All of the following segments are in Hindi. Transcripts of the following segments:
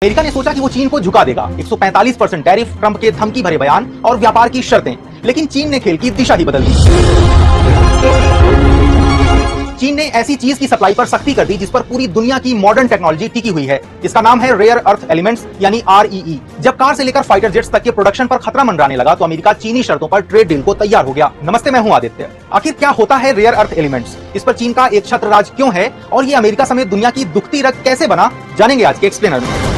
अमेरिका ने सोचा कि वो चीन को झुका देगा। 145% टैरिफ, ट्रंप के धमकी भरे बयान और व्यापार की शर्तें, लेकिन चीन ने खेल की दिशा ही बदल दी। चीन ने ऐसी चीज की सप्लाई पर सख्ती कर दी जिस पर पूरी दुनिया की मॉडर्न टेक्नोलॉजी टिकी हुई है। इसका नाम है रेयर अर्थ एलिमेंट्स यानी REE। जब कार से लेकर फाइटर जेट्स तक के प्रोडक्शन पर खतरा मंडराने लगा तो अमेरिका चीनी शर्तों पर ट्रेड डील को तैयार हो गया। नमस्ते, मैं हूं आदित्य। आखिर क्या होता है रेयर अर्थ एलिमेंट्स, इस पर चीन का एक छत्र राज क्यों है और ये अमेरिका समेत दुनिया की दुखती रग कैसे बना, जानेंगे आज के एक्सप्लेनर में।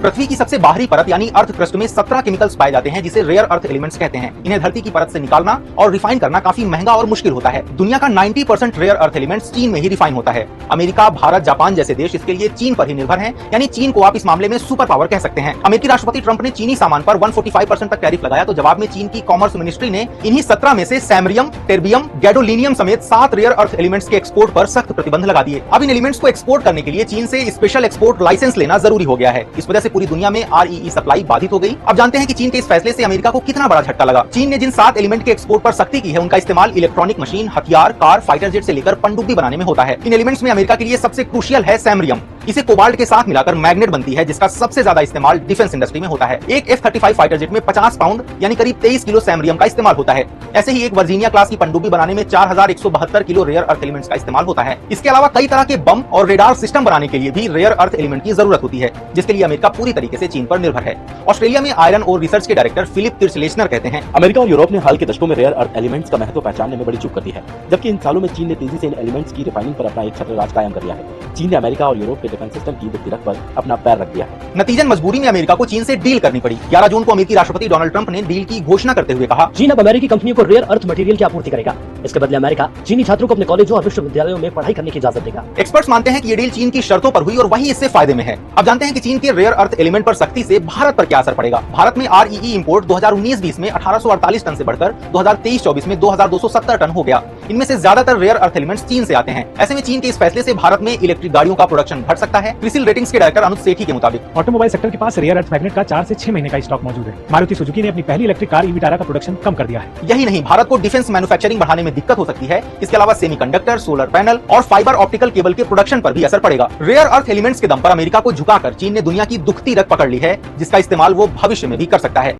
पृथ्वी की सबसे बाहरी परत यानी अर्थ क्रस्ट में 17 केमिकल्स पाए जाते हैं जिसे रेयर अर्थ एलिमेंट्स कहते हैं। इन्हें धरती की परत से निकालना और रिफाइन करना काफी महंगा और मुश्किल होता है। दुनिया का 90% रेयर अर्थ एलिमेंट्स चीन में ही रिफाइन होता है। अमेरिका, भारत, जापान जैसे देश इसके लिए चीन पर ही निर्भर हैं, यानी चीन को आप इस मामले में सुपर पावर कह सकते हैं। अमेरिकी राष्ट्रपति ट्रंप ने चीनी सामान पर 145% तक टैरिफ लगाया तो जवाब में चीन की कॉमर्स मिनिस्ट्री ने इन्हीं 17 में से सैमरियम, टेर्बियम, गैडोलिनियम समेत 7 रेयर अर्थ एलिमेंट्स के एक्सपोर्ट पर सख्त प्रतिबंध लगा दिए। अब इन एलिमेंट्स को एक्सपोर्ट करने के लिए चीन से स्पेशल एक्सपोर्ट लाइसेंस लेना जरूरी हो गया है। इस वजह से पूरी दुनिया में REE सप्लाई बाधित हो गई। अब जानते हैं कि चीन के इस फैसले से अमेरिका को कितना बड़ा झटका लगा। चीन ने जिन 7 एलिमेंट के एक्सपोर्ट पर सख्ती की है उनका इस्तेमाल इलेक्ट्रॉनिक मशीन, हथियार, कार, फाइटर जेट से लेकर पनडुब्बी बनाने में होता है। इन एलिमेंट्स में अमेरिका के लिए सबसे क्रूशियल है सैमरियम। इसे कोबाल्ट के साथ मिलाकर मैग्नेट बनती है जिसका सबसे ज्यादा इस्तेमाल डिफेंस इंडस्ट्री में होता है। एक F-35 फाइटर जेट में 50 पाउंड यानी करीब 23 किलो सैमरियम का इस्तेमाल होता है। ऐसे ही एक वर्जीनिया क्लास की पनडुब्बी बनाने में 4172 किलो रेयर अर्थ एलिमेंट्स का इस्तेमाल होता है। इसके अलावा कई तरह के बम और रेडार सिस्टम बनाने के लिए भी रेयर अर्थ एलिमेंट की जरूरत होती है, जिसके लिए अमेरिका पूरी तरीके से चीन पर निर्भर है। ऑस्ट्रेलिया में आयरन और रिसर्च के डायरेक्टर फिलिप तिर्चलेशनर कहते हैं, अमेरिका और यूरोप ने हाल के दशकों में रेयर अर्थ एलिमेंट्स का महत्व पहचानने में बड़ी चूक कर दी है, जबकि इन सालों में चीन ने तेजी से इन एलिमेंट्स की रिफाइनिंग पर अपना एक छत्र राज कायम कर लिया है। चीन ने अमेरिका और यूरोप के डिफेंस सिस्टम की वित्तीय पर अपना पैर रख दिया है। नतीजन मजबूरी में अमेरिका को चीन से डील करनी पड़ी। 11 जून को अमेरिकी राष्ट्रपति डोनाल्ड ट्रंप ने डील की घोषणा करते हुए कहा, चीन अब अमेरिकी कंपनियों को रेयर अर्थ मटेरियल की आपूर्ति करेगा। इसके बदले अमेरिका चीनी छात्रों को अपने कॉलेजों और विश्वविद्यालयों में पढ़ाई करने की इजाजत देगा। एक्सपर्ट्स मानते हैं कि ये डील चीन की शर्तों पर हुई और वही इससे फायदे में है। अब जानते हैं कि चीन के रेयर अर्थ एलिमेंट पर सख्ती से भारत पर क्या असर पड़ेगा। भारत में REE इंपोर्ट 2019-20 में 1848 टन से बढ़कर 2023-24 में 2270 टन हो गया। इनमें से ज्यादातर रेयर अर्थ एलिमेंट्स चीन से आते हैं। ऐसे में चीन के इस फैसले से भारत में इलेक्ट्रिक गाड़ियों का प्रोडक्शन घट सकता है। क्रिसिल रेटिंग्स के डायरेक्टर अनुज सेठी के मुताबिक ऑटोमोबाइल सेक्टर के पास रेयर अर्थ मैग्नेट का 4 से 6 महीने का स्टॉक मौजूद है। मारुति सुजुकी ने अपनी पहली इलेक्ट्रिक कार विटारा का प्रोडक्शन कम कर दिया है। यही नहीं, भारत को डिफेंस मैन्युफैक्चरिंग बढ़ाने में दिक्कत हो सकती है। इसके अलावा सेमीकंडक्टर, सोलर पैनल और फाइबर ऑप्टिकल केबल के प्रोडक्शन पर भी असर पड़ेगा। रेयर अर्थ एलिमेंट्स के दम पर अमेरिका को झुकाकर चीन ने दुनिया की दुखती रग पकड़ ली है, जिसका इस्तेमाल वो भविष्य में भी कर सकता है।